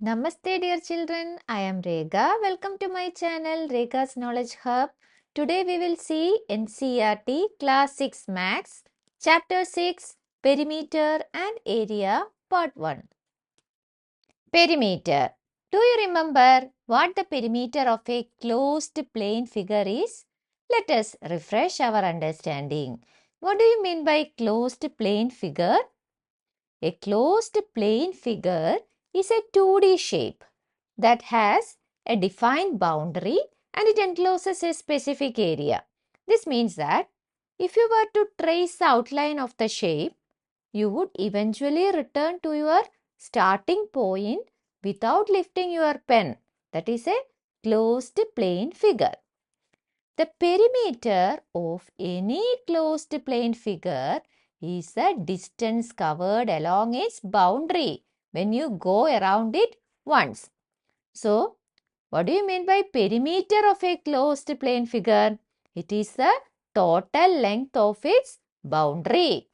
Namaste dear children, I am Rekha. Welcome to my channel Rekha's Knowledge Hub. Today we will see NCERT Class 6 Maths, Chapter 6 Perimeter and Area Part 1. Perimeter. Do you remember what the perimeter of a closed plane figure is? Let us refresh our understanding. What do you mean by closed plane figure? A closed plane figure is a 2D shape that has a defined boundary and it encloses a specific area. This means that if you were to trace the outline of the shape, you would eventually return to your starting point without lifting your pen. That is a closed plane figure. The perimeter of any closed plane figure is the distance covered along its boundary when you go around it once. So, what do you mean by perimeter of a closed plane figure? It is the total length of its boundary.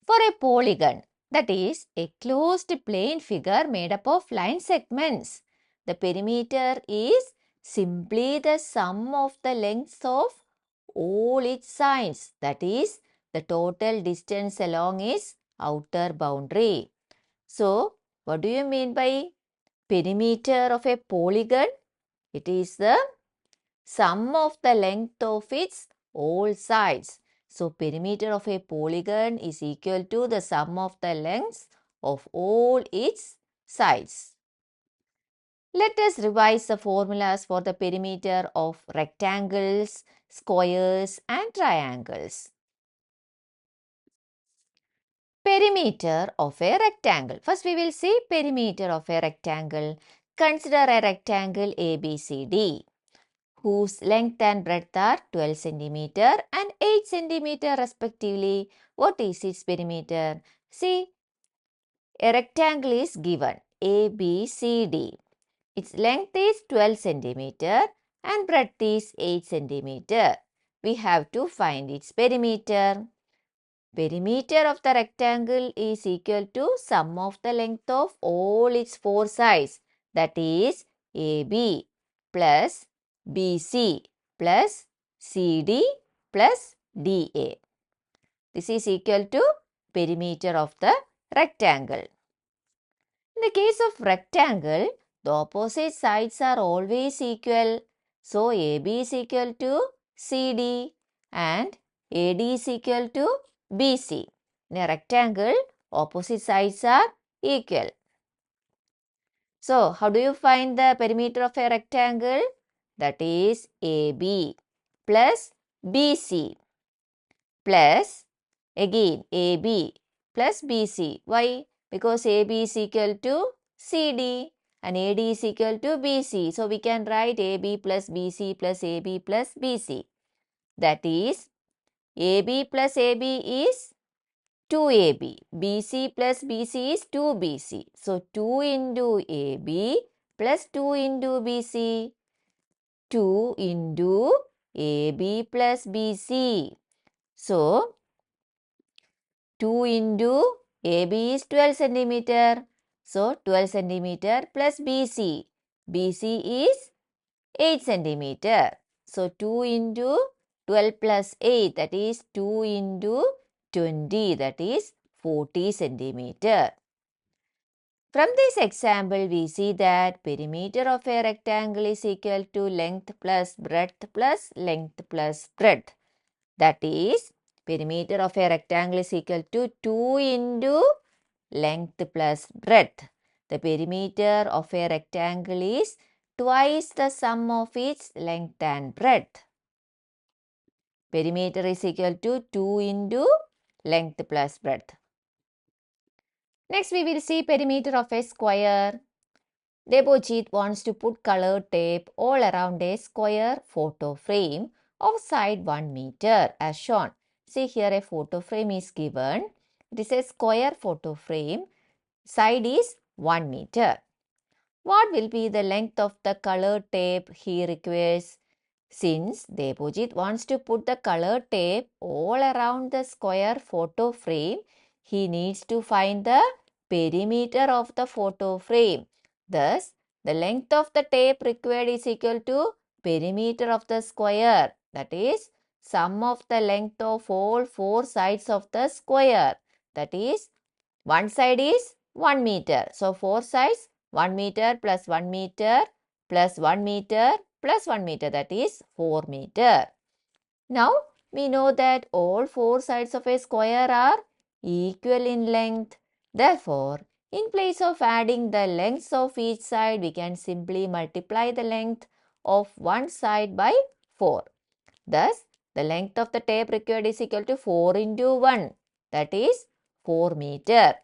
For a polygon, that is a closed plane figure made up of line segments, the perimeter is simply the sum of the lengths of all its sides, that is the total distance along its outer boundary. So, what do you mean by perimeter of a polygon? It is the sum of the length of its all sides. So, perimeter of a polygon is equal to the sum of the lengths of all its sides. Let us revise the formulas for the perimeter of rectangles, squares and triangles. Perimeter of a rectangle. First we will see perimeter of a rectangle. Consider a rectangle ABCD whose length and breadth are 12 cm and 8 cm respectively. What is its perimeter? See, a rectangle is given ABCD. Its length is 12 cm and breadth is 8 cm. We have to find its perimeter. Perimeter of the rectangle is equal to sum of the length of all its four sides, that is AB plus BC plus CD plus DA. This is equal to perimeter of the rectangle. In the case of rectangle, the opposite sides are always equal. So, AB is equal to CD and AD is equal to BC. In a rectangle, opposite sides are equal. So, how do you find the perimeter of a rectangle? That is AB plus BC plus again AB plus BC. Why? Because AB is equal to CD and AD is equal to BC. So, we can write AB plus BC plus AB plus BC. That is AB plus AB is 2AB. BC plus BC is 2BC. So, 2 into AB plus 2 into BC. 2 into AB plus BC. So, 2 into AB is 12 centimeter. So, 12 centimeter plus BC. BC is 8 centimeter. So, 2 into 12 plus 8, that is 2 into 20, that is 40 centimeter. From this example, we see that perimeter of a rectangle is equal to length plus breadth plus length plus breadth. That is, perimeter of a rectangle is equal to 2 into length plus breadth. The perimeter of a rectangle is twice the sum of its length and breadth. Perimeter is equal to 2 into length plus breadth. Next, we will see perimeter of a square. Debojit wants to put colored tape all around a square photo frame of side 1 meter as shown. See here a photo frame is given. It is a square photo frame. Side is 1 meter. What will be the length of the colored tape he requires? Since Debojit wants to put the colored tape all around the square photo frame, he needs to find the perimeter of the photo frame. Thus, the length of the tape required is equal to perimeter of the square. That is, sum of the length of all four sides of the square. That is, one side is 1 meter. So, four sides 1 meter plus 1 meter plus 1 meter plus 1 meter. That is 4 meter. Now, we know that all four sides of a square are equal in length. Therefore, in place of adding the lengths of each side, we can simply multiply the length of one side by 4. Thus, the length of the tape required is equal to 4 into 1. That is 4 meter.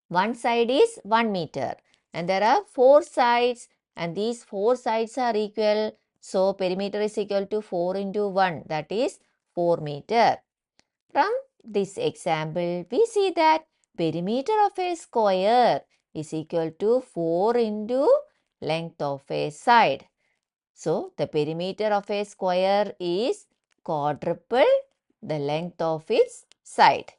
One side is 1 meter and there are 4 sides and these 4 sides are equal. So, perimeter is equal to 4 into 1, that is 4 meter. From this example, we see that perimeter of a square is equal to 4 into length of a side. So, the perimeter of a square is quadruple the length of its side.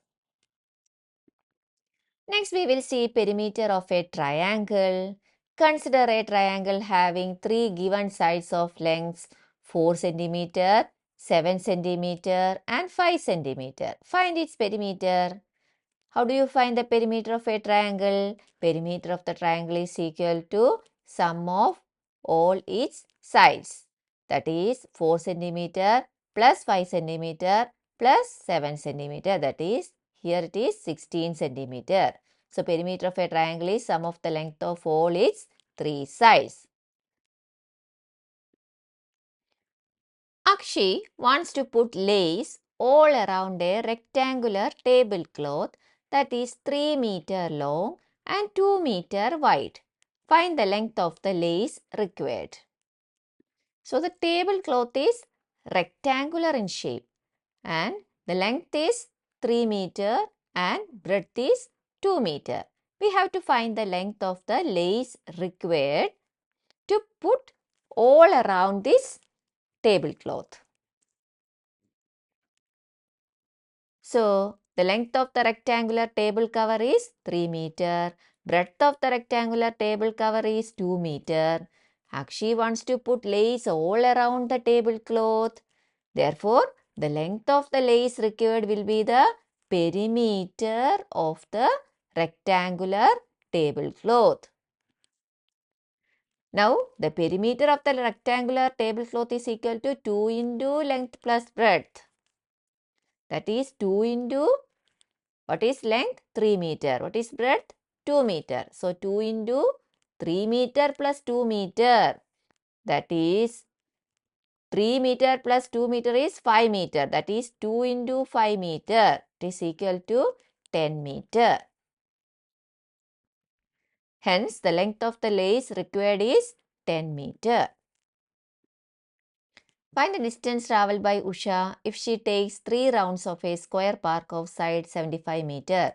Next, we will see perimeter of a triangle. Consider a triangle having three given sides of lengths 4 cm, 7 cm and 5 cm. Find its perimeter. How do you find the perimeter of a triangle? Perimeter of the triangle is equal to sum of all its sides. That is 4 cm plus 5 cm plus 7 cm. That is, here it is 16 cm. So, perimeter of a triangle is sum of the length of all its three sides. Akshi wants to put lace all around a rectangular tablecloth that is 3 meter long and 2 meter wide. Find the length of the lace required. So, the tablecloth is rectangular in shape and the length is 3 meter and breadth is 2 meter. We have to find the length of the lace required to put all around this tablecloth. So, the length of the rectangular table cover is 3 meter. Breadth of the rectangular table cover is 2 meter. Akshi wants to put lace all around the tablecloth. Therefore, the length of the lace required will be the perimeter of the rectangular tablecloth. Now, the perimeter of the rectangular tablecloth is equal to 2 into length plus breadth. That is 2 into, what is length? 3 meter. What is breadth? 2 meter. So, 2 into 3 meter plus 2 meter. That is 3 meter plus 2 meter is 5 meter. That is 2 into 5 meter. It is equal to 10 meter. Hence, the length of the lace required is 10 meter. Find the distance travelled by Usha if she takes 3 rounds of a square park of side 75 meter.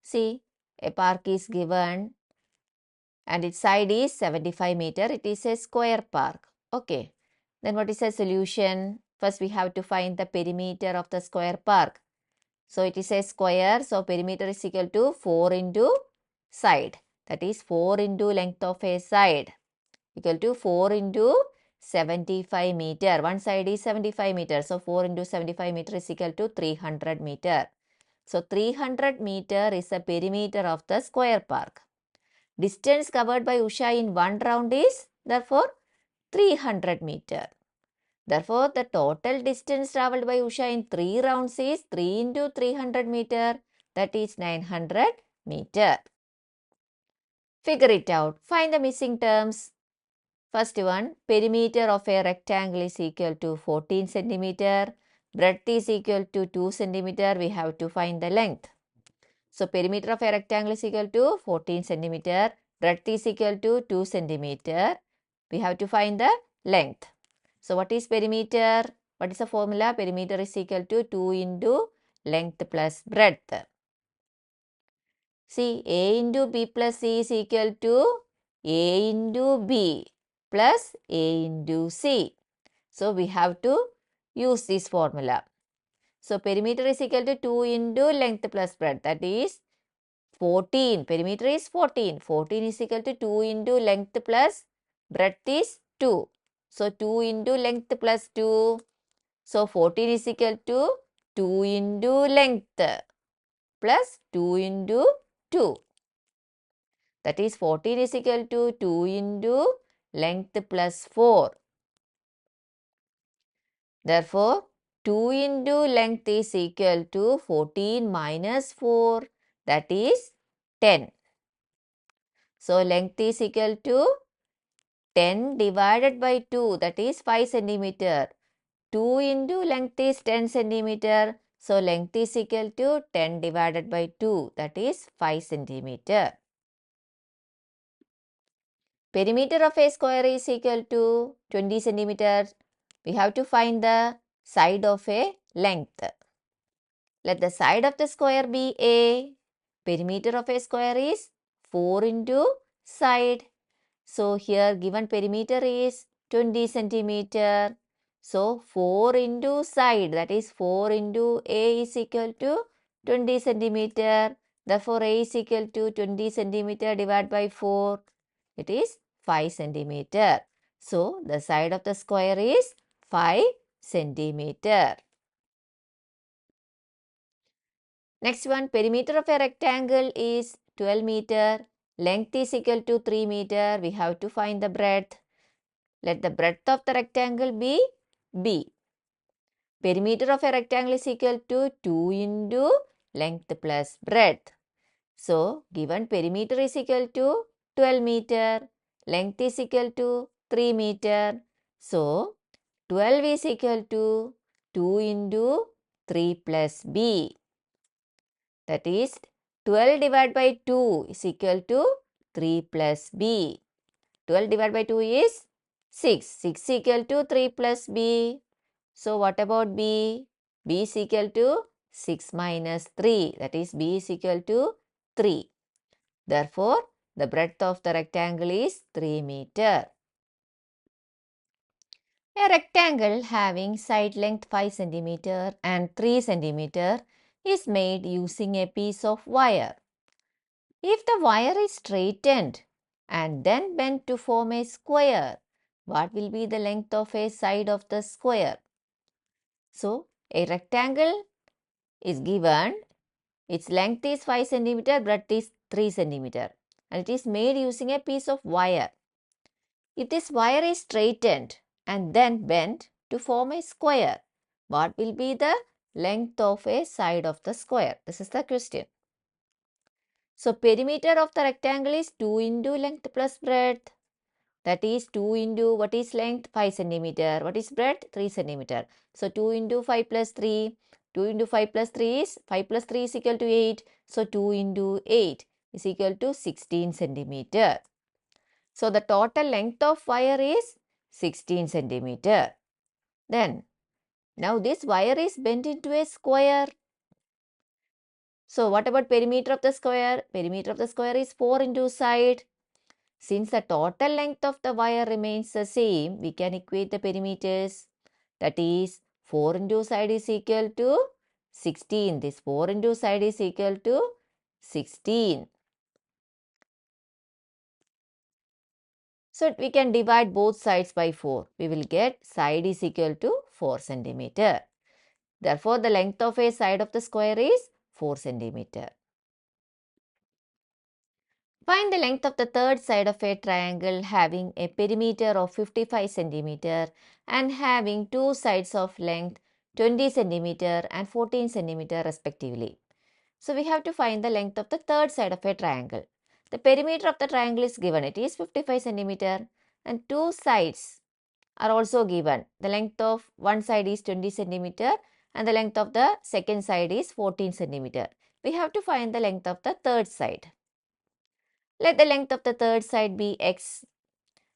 See, a park is given and its side is 75 meter. It is a square park. Okay. Then what is the solution? First, we have to find the perimeter of the square park. So, it is a square. So, perimeter is equal to 4 into side. That is 4 into length of a side equal to 4 into 75 meter. One side is 75 meter. So, 4 into 75 meter is equal to 300 meter. So, 300 meter is the perimeter of the square park. Distance covered by Usha in one round is therefore 300 meter. Therefore, the total distance travelled by Usha in 3 rounds is 3 into 300 meter. That is 900 meter. Figure it out. Find the missing terms. First one, perimeter of a rectangle is equal to 14 centimeter. Breadth is equal to 2 centimeter. We have to find the length. So, perimeter of a rectangle is equal to 14 centimeter. Breadth is equal to 2 centimeter. We have to find the length. So, what is perimeter? What is the formula? Perimeter is equal to 2 into length plus breadth. See, A into B plus C is equal to A into B plus A into C. So, we have to use this formula. So, perimeter is equal to 2 into length plus breadth. That is 14. Perimeter is 14. 14 is equal to 2 into length plus breadth is 2. So 2 into length plus 2. So 14 is equal to 2 into length plus 2 into 2. That is 14 is equal to 2 into length plus 4. Therefore, 2 into length is equal to 14 minus 4. That is 10. So, length is equal to 10 divided by 2. That is 5 centimeter. 2 into length is 10 centimeter. So, length is equal to 10 divided by 2. That is 5 centimeter. Perimeter of a square is equal to 20 centimeters. We have to find the side of a length. Let the side of the square be A. Perimeter of a square is 4 into side. So here given perimeter is 20 centimeter. So 4 into side, that is 4 into A is equal to 20 centimeter. Therefore A is equal to 20 centimeter divided by 4. It is 5 centimeter. So the side of the square is 5 centimeter. Next one, perimeter of a rectangle is 12 meter. Length is equal to 3 meter. We have to find the breadth. Let the breadth of the rectangle be B. Perimeter of a rectangle is equal to 2 into length plus breadth. So, given perimeter is equal to 12 meter. Length is equal to 3 meter. So, 12 is equal to 2 into 3 plus B. That is 12 divided by 2 is equal to 3 plus B. 12 divided by 2 is 6. 6 equal to 3 plus B. So what about B? B is equal to 6 minus 3. That is B is equal to 3. Therefore, the breadth of the rectangle is 3 meter. A rectangle having side length 5 centimeter and 3 centimeter is made using a piece of wire. If the wire is straightened and then bent to form a square, what will be the length of a side of the square? So, a rectangle is given, its length is 5 centimeter, breadth is 3 centimeter, and it is made using a piece of wire. If this wire is straightened and then bent to form a square, what will be the length of a side of the square? This is the question. So, perimeter of the rectangle is 2 into length plus breadth. That is 2 into what is length? 5 centimeter. What is breadth? 3 centimeter. So, 2 into 5 plus 3. 2 into 5 plus 3 is 5 plus 3 is equal to 8. So, 2 into 8 is equal to 16 centimeter. So, the total length of wire is 16 centimeter. Then, now this wire is bent into a square. So, what about perimeter of the square? Perimeter of the square is 4 into side. Since the total length of the wire remains the same, we can equate the perimeters. That is, 4 into side is equal to 16. This 4 into side is equal to 16. So, we can divide both sides by 4. We will get side is equal to 4 centimeter. Therefore, the length of a side of the square is 4 centimeter. Find the length of the third side of a triangle having a perimeter of 55 centimeter and having two sides of length 20 centimeter and 14 centimeter respectively. So we have to find the length of the third side of a triangle. The perimeter of the triangle is given. It is 55 centimeter and two sides are also given. The length of one side is 20 centimeter and the length of the second side is 14 centimeter. We have to find the length of the third side. Let the length of the third side be x.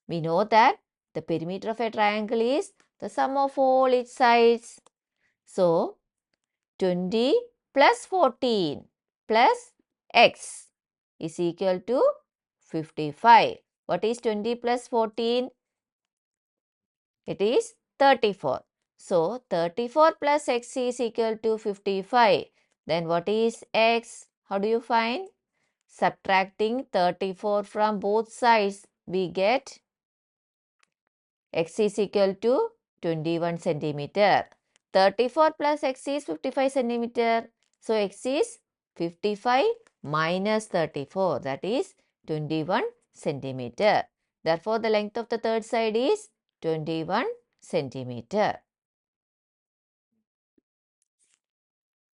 We know that the perimeter of a triangle is the sum of all its sides. So, 20 plus 14 plus x is equal to 55. What is 20 plus 14? It is 34. So, 34 plus x is equal to 55. Then what is x? How do you find? Subtracting 34 from both sides, we get x is equal to 21 centimeter. 34 plus x is 55 centimeter. So x is 55 minus 34, that is 21 centimeter. Therefore, the length of the third side is 21 centimeter.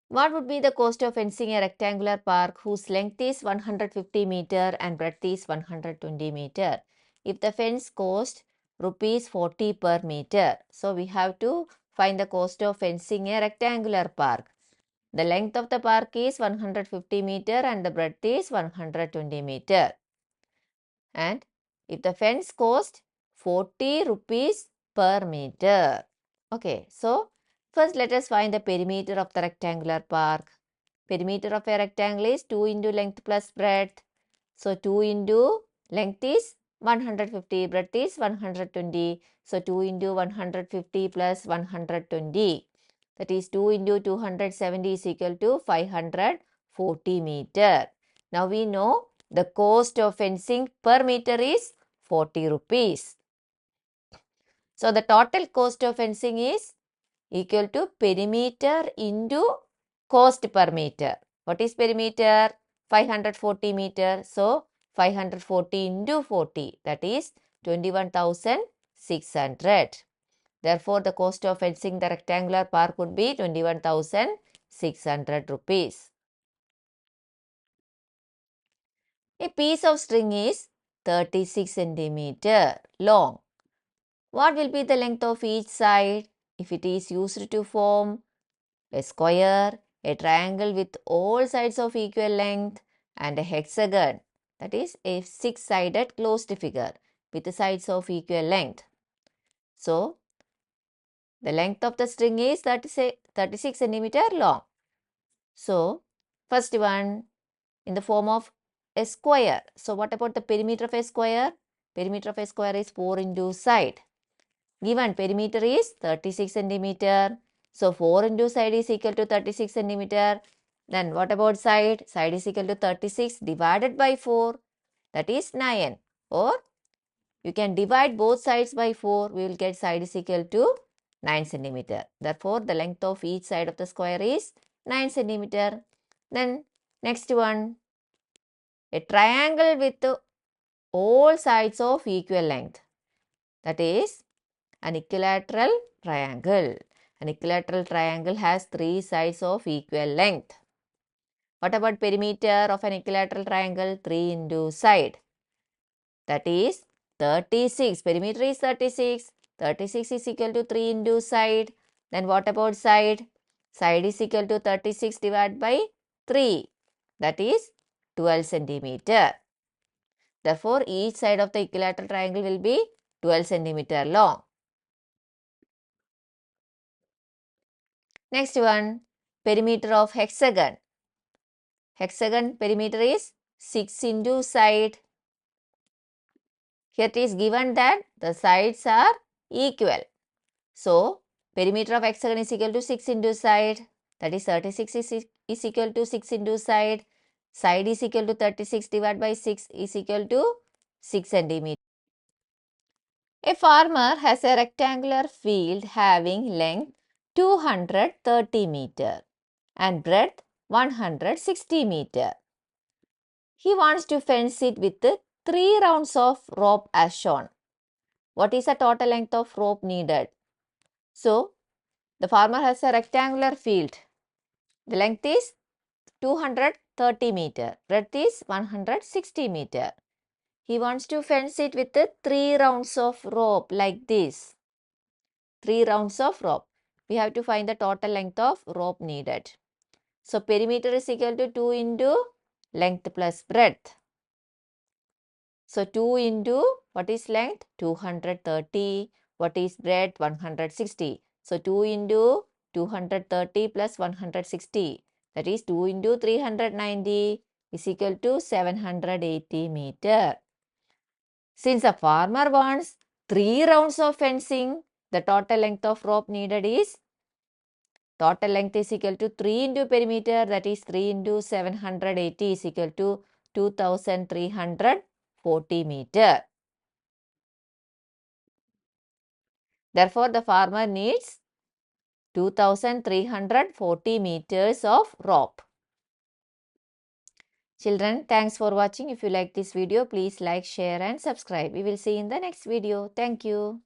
What would be the cost of fencing a rectangular park whose length is 150 meter and breadth is 120 meter? If the fence cost rupees 40 per meter, so we have to find the cost of fencing a rectangular park. The length of the park is 150 meter and the breadth is 120 meter. And if the fence cost 40 rupees per meter. Okay, so first let us find the perimeter of the rectangular park. Perimeter of a rectangle is 2 into length plus breadth. So 2 into length is 150, breadth is 120. So 2 into 150 plus 120. That is 2 into 270 is equal to 540 meter. Now we know the cost of fencing per meter is 40 rupees. So the total cost of fencing is equal to perimeter into cost per meter. What is perimeter? 540 meter. So 540 into 40, that is 21,600. Therefore, the cost of fencing the rectangular park would be 21,600 rupees. A piece of string is 36 centimeter long. What will be the length of each side if it is used to form a square, a triangle with all sides of equal length, and a hexagon, that is a six-sided closed figure with the sides of equal length? So, the length of the string is 36 centimeter long. So, first one in the form of a square. So, what about the perimeter of a square? Perimeter of a square is 4 into side. Given perimeter is 36 centimeter. So 4 into side is equal to 36 centimeter. Then what about side? Side is equal to 36 divided by 4. That is 9. Or you can divide both sides by 4. We will get side is equal to 9 centimeter. Therefore, the length of each side of the square is 9 centimeter. Then next one. A triangle with all sides of equal length. That is an equilateral triangle. An equilateral triangle has 3 sides of equal length. What about perimeter of an equilateral triangle? 3 into side. That is 36. Perimeter is 36. 36 is equal to 3 into side. Then what about side? Side is equal to 36 divided by 3. That is 12 centimeter. Therefore, each side of the equilateral triangle will be 12 centimeter long. Next one, perimeter of hexagon. Hexagon perimeter is 6 into side. Here it is given that the sides are equal. So, perimeter of hexagon is equal to 6 into side. That is 36 is equal to 6 into side. Side is equal to 36 divided by 6 is equal to 6 centimeter. A farmer has a rectangular field having length 230 meter and breadth 160 meter. He wants to fence it with 3 rounds of rope as shown. What is the total length of rope needed? So, the farmer has a rectangular field. The length is 230 meter. Breadth is 160 meter. He wants to fence it with 3 rounds of rope like this. 3 rounds of rope. We have to find the total length of rope needed. So, perimeter is equal to 2 into length plus breadth. So 2 into what is length? 230. What is breadth? 160. So 2 into 230 plus 160. That is 2 into 390 is equal to 780 meter. Since a farmer wants 3 rounds of fencing, the total length of rope needed is total length is equal to 3 into perimeter, that is 3 into 780 is equal to 2340 meter. Therefore, the farmer needs 2340 meters of rope. Children, thanks for watching. If you like this video, please like, share and subscribe. We will see you in the next video. Thank you.